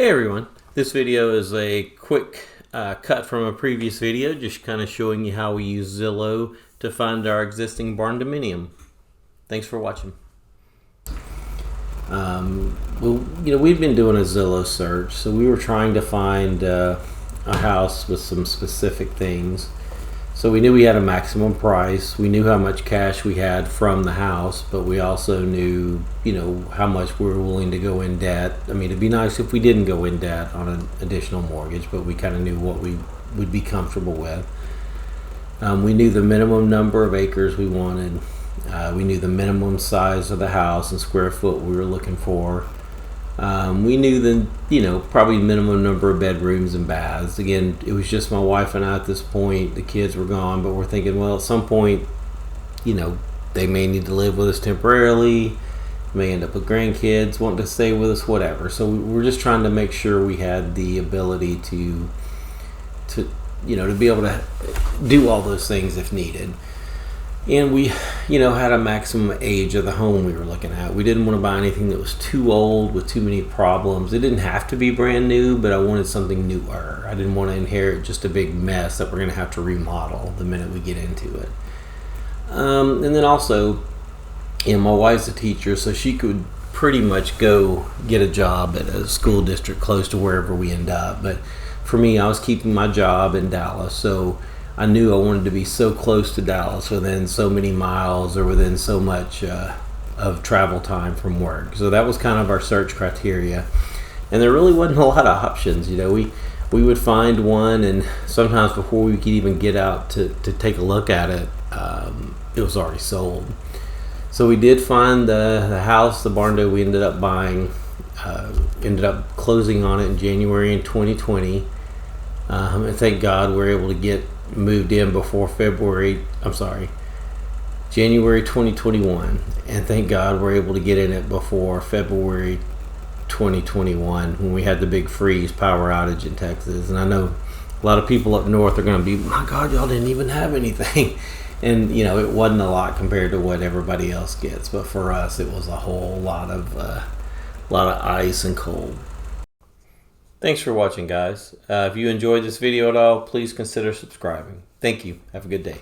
Hey everyone, this video is a quick cut from a previous video, just kind of showing you how we use Zillow to find our existing barn dominium. Thanks for watching. We've been doing a Zillow search, so we were trying to find a house with some specific things. So we knew we had a maximum price. We knew how much cash we had from the house, but we also knew, how much we were willing to go in debt. I mean, it'd be nice if we didn't go in debt on an additional mortgage, but we kind of knew what we would be comfortable with. We knew the minimum number of acres we wanted. We knew the minimum size of the house and square foot we were looking for. We knew the, probably minimum number of bedrooms and baths. Again, it was just my wife and I at this point. The kids were gone, but we're thinking, well, at some point, they may need to live with us temporarily, may end up with grandkids, wanting to stay with us, whatever. So we're just trying to make sure we had the ability to be able to do all those things if needed. And we, had a maximum age of the home we were looking at. We didn't want to buy anything that was too old with too many problems. It didn't have to be brand new, but I wanted something newer. I didn't want to inherit just a big mess that we're going to have to remodel the minute we get into it. And then also, my wife's a teacher, so she could pretty much go get a job at a school district close to wherever we end up. But for me, I was keeping my job in Dallas, so I knew I wanted to be so close to Dallas, within so many miles or within so much of travel time from work. So that was kind of our search criteria. And there really wasn't a lot of options. We would find one, and sometimes before we could even get out to take a look at it, it was already sold. So we did find the house, the Barndo we ended up buying, ended up closing on it in January in 2020. And thank God we're able to get moved in before January 2021, and thank God we're able to get in it before February 2021 when we had the big freeze power outage in Texas. And I know a lot of people up north are going to be, my God, y'all didn't even have anything. And it wasn't a lot compared to what everybody else gets, but for us it was a whole lot of ice and cold. Thanks for watching, guys. If you enjoyed this video at all, please consider subscribing. Thank you. Have a good day.